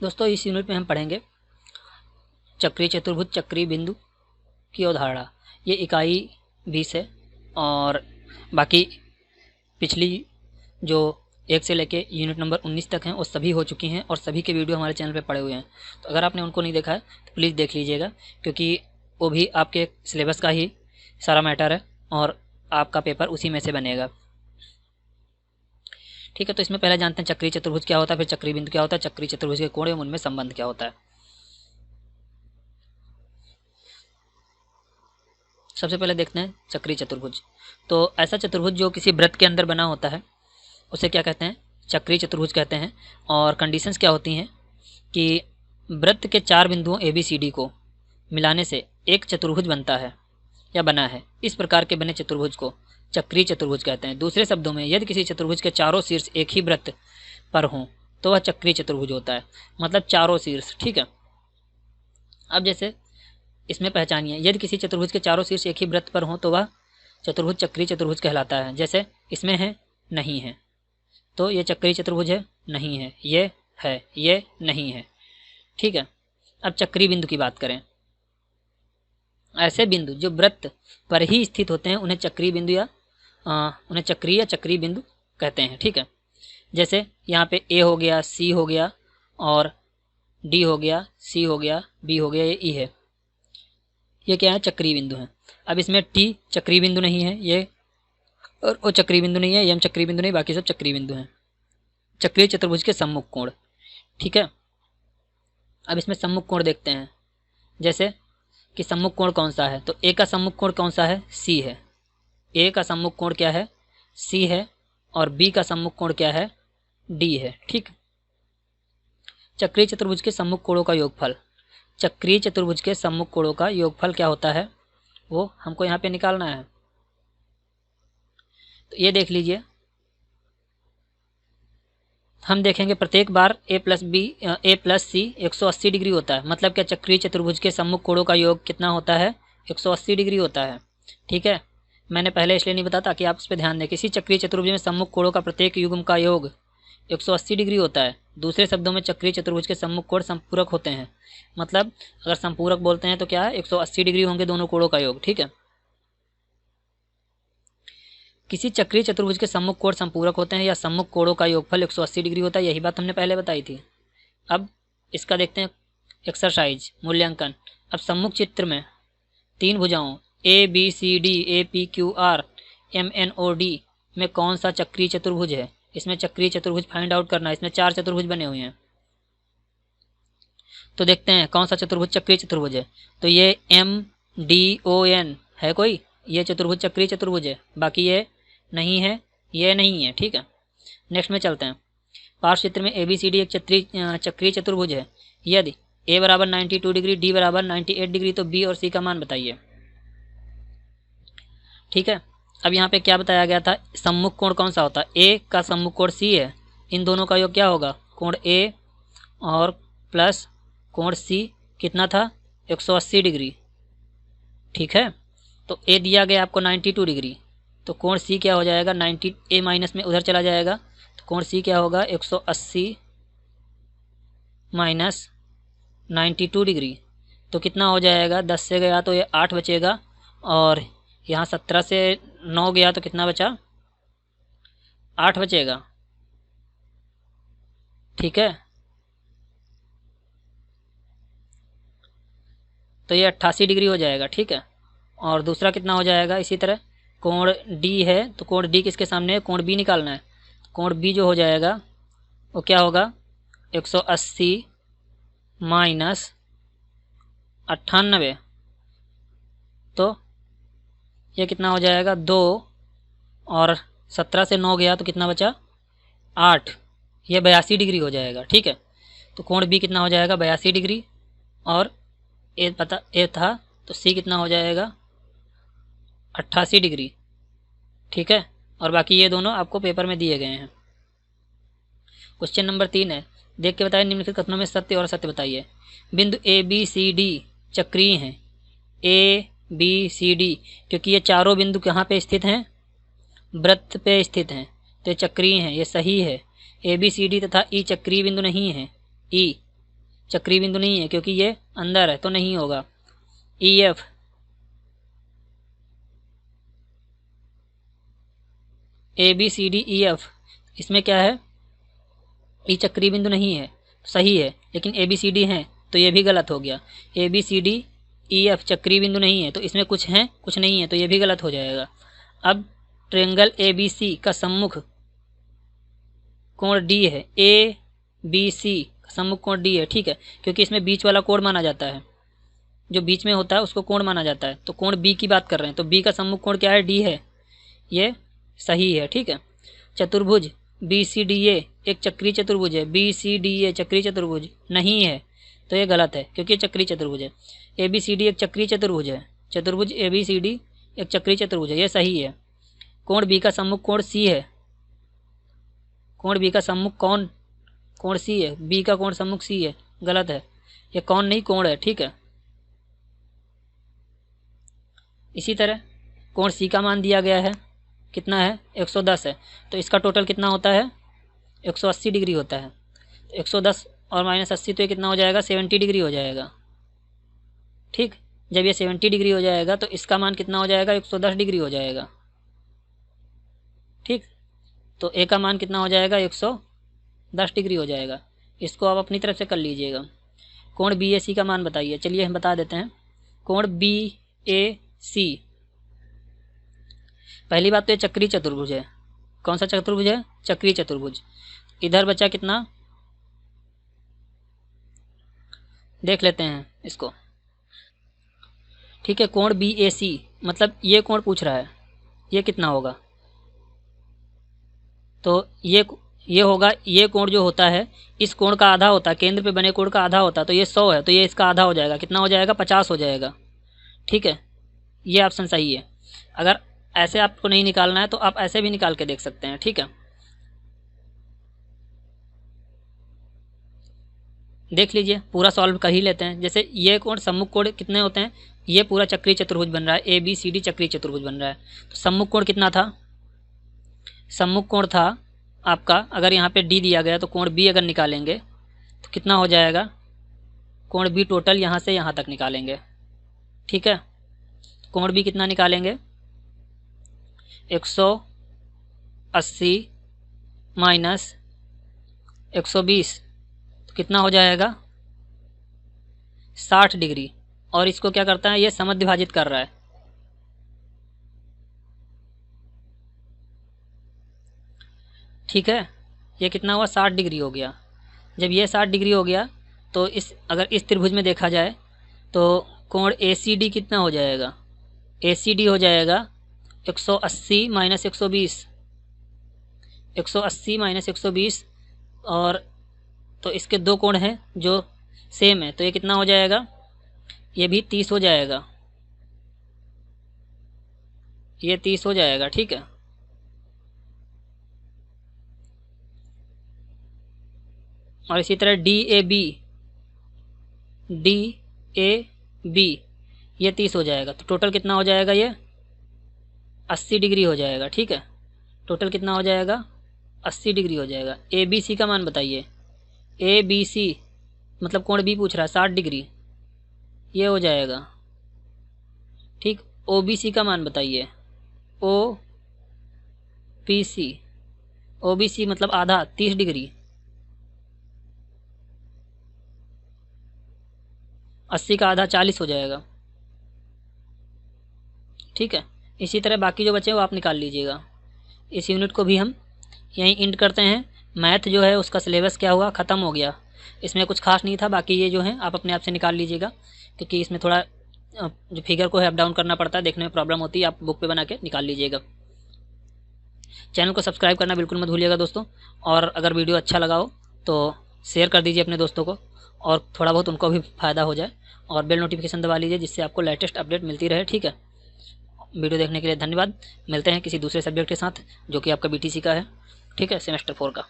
दोस्तों इस यूनिट में हम पढ़ेंगे चक्रीय चतुर्भुज चक्रीय बिंदु की अवधारणा। ये इकाई 20 है और बाकी पिछली जो 1 से लेके यूनिट नंबर 19 तक हैं वो सभी हो चुकी हैं और सभी के वीडियो हमारे चैनल पे पड़े हुए हैं। तो अगर आपने उनको नहीं देखा है तो प्लीज़ देख लीजिएगा, क्योंकि वो भी आपके सिलेबस का ही सारा मैटर है और आपका पेपर उसी में से बनेगा। ठीक है, तो इसमें पहले जानते हैं चक्रीय चतुर्भुज क्या होता है, फिर चक्रीय बिंदु क्या होता है, चक्रीय चतुर्भुज के कोण एवं उनमें संबंध क्या होता है। सबसे पहले देखते हैं चक्रीय चतुर्भुज। तो ऐसा चतुर्भुज जो किसी वृत्त के अंदर बना होता है उसे क्या कहते हैं, चक्रीय चतुर्भुज कहते हैं। और कंडीशंस क्या होती हैं कि वृत्त के 4 बिंदुओं ए बी सी डी को मिलाने से एक चतुर्भुज बनता है या बना है। इस प्रकार के बने चतुर्भुज को चक्रीय चतुर्भुज कहते हैं। दूसरे शब्दों में यदि किसी चतुर्भुज के चारों शीर्ष एक ही वृत्त पर हों तो वह चक्रीय चतुर्भुज होता है, मतलब चारों शीर्ष। ठीक है, अब जैसे इसमें पहचानिए, यदि किसी चतुर्भुज के चारों शीर्ष एक ही वृत्त पर हों तो वह चतुर्भुज चक्रीय चतुर्भुज कहलाता है। जैसे इसमें है, नहीं है, तो ये चक्रीय चतुर्भुज है, नहीं है, ये नहीं है। ठीक है, अब चक्रीय बिंदु की बात करें। ऐसे बिंदु जो वृत्त पर ही स्थित होते हैं उन्हें चक्रीय बिंदु या उन्हें चक्रीय या चक्रीय बिंदु कहते हैं। ठीक है, जैसे यहाँ पे ए हो गया, सी हो गया और डी हो गया, सी हो गया, बी हो गया, ये ई है। ये क्या है, चक्रीय बिंदु है। अब इसमें टी चक्रीय बिंदु नहीं है, ये और ओ चक्रीय बिंदु नहीं है, एम चक्रीय बिंदु नहीं, बाकी सब चक्रीय बिंदु हैं। चक्रीय चतुर्भुज के सम्मुख कोण। ठीक है, अब इसमें सम्मुख कोण देखते हैं। जैसे कि सम्मुख कोण कौन सा है, तो ए का सम्मुख कोण कौन सा है, सी है। ए का सम्मुख कोण क्या है, सी है, और बी का सम्मुख कोण क्या है, डी है। ठीक, चक्रीय चतुर्भुज के सम्मुख कोणों का योगफल। चक्रीय चतुर्भुज के सम्मुख कोणों का योगफल क्या होता है वो हमको यहाँ पे निकालना है। तो ये देख लीजिए, हम देखेंगे प्रत्येक बार ए प्लस सी 180 डिग्री होता है। मतलब क्या, चक्रीय चतुर्भुज के सम्मुख कोणों का योग कितना होता है, 180 डिग्री होता है। ठीक है, मैंने पहले इसलिए नहीं बताता कि आप इस पर ध्यान दें। किसी चक्रीय चतुर्भुज में सम्मुख कोणों का प्रत्येक युग्म का योग 180 डिग्री होता है। दूसरे शब्दों में चक्रीय चतुर्भुज के सम्मुख कोण संपूरक होते हैं। मतलब अगर संपूरक बोलते हैं तो क्या है, 180 डिग्री होंगे दोनों कोणों का योग। ठीक है, किसी चक्रीय चतुर्भुज के सम्मुख कोण संपूरक होते हैं या सम्मुख कोणों का योगफल 180 डिग्री होता है। यही बात हमने पहले बताई थी। अब इसका देखते हैं एक्सरसाइज, मूल्यांकन। अब सम्मुख चित्र में 3 भुजाओं A B C D A P Q R M N O D में कौन सा चक्रीय चतुर्भुज है। इसमें चक्रीय चतुर्भुज फाइंड आउट करना है। इसमें 4 चतुर्भुज बने हुए हैं, तो देखते हैं कौन सा चतुर्भुज चक्रीय चतुर्भुज है। तो ये एम डी ओ एन है कोई, ये चतुर्भुज चक्रीय चतुर्भुज है। बाकी ये नहीं है, ये नहीं है। ठीक है, नेक्स्ट में चलते हैं। पार्श्व चित्र में ए बी सी डी एक चक्रीय चतुर्भुज है। यदि ए बराबर 92 डिग्री, डी बराबर 98 डिग्री, तो बी और सी का मान बताइए। ठीक है, अब यहाँ पे क्या बताया गया था, सम्मुख कोण कौन सा होता है, ए का सम्मुख कोण सी है। इन दोनों का योग क्या होगा, कोण ए और प्लस कोण सी कितना था, 180 डिग्री। ठीक है, तो ए दिया गया आपको 92 डिग्री, तो कोण सी क्या हो जाएगा, 90 ए माइनस में उधर चला जाएगा, तो कोण सी क्या होगा, 180 माइनस 92 डिग्री, तो कितना हो जाएगा, 10 से गया तो ये 8 बचेगा, और यहाँ 17 से 9 गया तो कितना बचा, 8 बचेगा। ठीक है, तो ये 88 डिग्री हो जाएगा। ठीक है, और दूसरा कितना हो जाएगा, इसी तरह कोण डी है, तो कोण डी किसके सामने है, कोण बी निकालना है। कोण बी जो हो जाएगा वो क्या होगा, 180 माइनस 98, तो ये कितना हो जाएगा, 2, और 17 से 9 गया तो कितना बचा, 8, ये 82 डिग्री हो जाएगा। ठीक है, तो कोण बी कितना हो जाएगा, 82 डिग्री, और ए था तो सी कितना हो जाएगा, 88 डिग्री। ठीक है, और बाकी ये दोनों आपको पेपर में दिए गए हैं। क्वेश्चन नंबर 3 है, देख के बताइए निम्नलिखित कथनों में सत्य और असत्य बताइए। बिंदु ए बी सी डी चक्रीय हैं। ए बी सी डी, क्योंकि ये चारों बिंदु कहाँ पे स्थित हैं, वृत्त पे स्थित हैं, तो ये चक्रीय हैं, ये सही है। ए बी सी डी तथा ई चक्रीय बिंदु नहीं है। ई चक्रीय बिंदु नहीं है क्योंकि ये अंदर है तो नहीं होगा। EF ABCDEF, इसमें क्या है, ई चक्रीय बिंदु नहीं है, सही है, लेकिन ABCD हैं तो ये भी गलत हो गया। ABCDEF चक्रीय बिंदु नहीं है तो इसमें कुछ हैं कुछ नहीं है तो ये भी गलत हो जाएगा। अब ट्रायंगल ABC का सम्मुख कोण D है, ABC का सम्मुख कोण D है, ठीक है, क्योंकि इसमें बीच वाला कोण माना जाता है, जो बीच में होता है उसको कोण माना जाता है। तो कोण B की बात कर रहे हैं तो B का सम्मुख कोण क्या है, D है, ये सही है, ठीक है। चतुर्भुज BCDA एक चक्रीय चतुर्भुज है, BCDA चक्रीय चतुर्भुज नहीं है तो ये गलत है क्योंकि चक्रीय चतुर्भुज है। ABCD एक चक्रीय चतुर्भुज है, चतुर्भुज ABCD एक चक्रीय चतुर्भुज है, ये सही है। कोण B का सम्मुख कोण C है, कोण B का सम्मुख कोण C है, B का कोण सम्मुख C है, गलत है, ये कोण नहीं कोण है, ठीक है। इसी तरह कोण C का मान दिया गया है, कितना है, 110 है, तो इसका टोटल कितना होता है, 180 डिग्री होता है। तो 110 और -80 तो ये कितना हो जाएगा, 70 डिग्री हो जाएगा, ठीक। जब ये 70 डिग्री हो जाएगा तो इसका मान कितना हो जाएगा, 110 डिग्री हो जाएगा, ठीक। तो ए का मान कितना हो जाएगा, 110 डिग्री हो जाएगा। इसको आप अपनी तरफ से कर लीजिएगा। कोण BAC का मान बताइए, चलिए हम बता देते हैं। कोण BAC, पहली बात तो ये चक्रीय चतुर्भुज है। कौन सा चतुर्भुज है, चक्रीय चतुर्भुज। इधर बचा कितना, देख लेते हैं इसको, ठीक है। कोण BAC मतलब ये कोण पूछ रहा है, ये कितना होगा, तो ये होगा, ये कोण जो होता है इस कोण का आधा होता है, केंद्र पे बने कोण का आधा होता है, तो ये 100 है तो ये इसका आधा हो जाएगा, कितना हो जाएगा, 50 हो जाएगा, ठीक है। ये ऑप्शन सही है। अगर ऐसे आपको नहीं निकालना है तो आप ऐसे भी निकाल के देख सकते हैं, ठीक है। देख लीजिए, पूरा सॉल्व कर ही लेते हैं। जैसे ये कोण सम्मुख कोण कितने होते हैं, ये पूरा चक्रीय चतुर्भुज बन रहा है, ABCD चक्रीय चतुर्भुज बन रहा है, तो सम्मुख कोण कितना था, सम्मुख कोण था आपका, अगर यहाँ पे D दिया गया तो कोण B अगर निकालेंगे तो कितना हो जाएगा, कोण B टोटल यहाँ से यहाँ तक निकालेंगे, ठीक है। कोण B कितना निकालेंगे, 180 माइनस 120 तो कितना हो जाएगा, 60 डिग्री। और इसको क्या करता है, ये समद्विभाजित कर रहा है, ठीक है। ये कितना हुआ, 60 डिग्री हो गया। जब ये 60 डिग्री हो गया तो अगर इस त्रिभुज में देखा जाए तो कोण ACD कितना हो जाएगा, ACD हो जाएगा 180 माइनस 120, 180 माइनस 120, और तो इसके दो कोण हैं जो सेम है तो ये कितना हो जाएगा, ये भी 30 हो जाएगा, ये 30 हो जाएगा, ठीक है। और इसी तरह DAB ये 30 हो जाएगा, तो टोटल कितना हो जाएगा, ये 80 डिग्री हो जाएगा, ठीक है। टोटल कितना हो जाएगा, 80 डिग्री हो जाएगा। ABC का मान बताइए, ABC मतलब कोण B पूछ रहा है, 60 डिग्री, ये हो जाएगा, ठीक। OBC का मान बताइए, OBC मतलब आधा, 30 डिग्री, 80 का आधा 40 हो जाएगा, ठीक है। इसी तरह बाकी जो बचे वो आप निकाल लीजिएगा। इस यूनिट को भी हम यहीं एंड करते हैं। मैथ जो है उसका सिलेबस क्या हुआ, ख़त्म हो गया, इसमें कुछ खास नहीं था। बाकी ये जो है आप अपने आप से निकाल लीजिएगा, क्योंकि इसमें थोड़ा जो फिगर को है अप डाउन करना पड़ता है, देखने में प्रॉब्लम होती है, आप बुक पे बना के निकाल लीजिएगा। चैनल को सब्सक्राइब करना बिल्कुल मत भूलिएगा दोस्तों, और अगर वीडियो अच्छा लगा हो तो शेयर कर दीजिए अपने दोस्तों को, और थोड़ा बहुत उनको भी फ़ायदा हो जाए, और बेल नोटिफिकेशन दबा लीजिए जिससे आपको लेटेस्ट अपडेट मिलती रहे, ठीक है। वीडियो देखने के लिए धन्यवाद। मिलते हैं किसी दूसरे सब्जेक्ट के साथ जो कि आपका BTC का है, ठीक है, सेमेस्टर 4 का।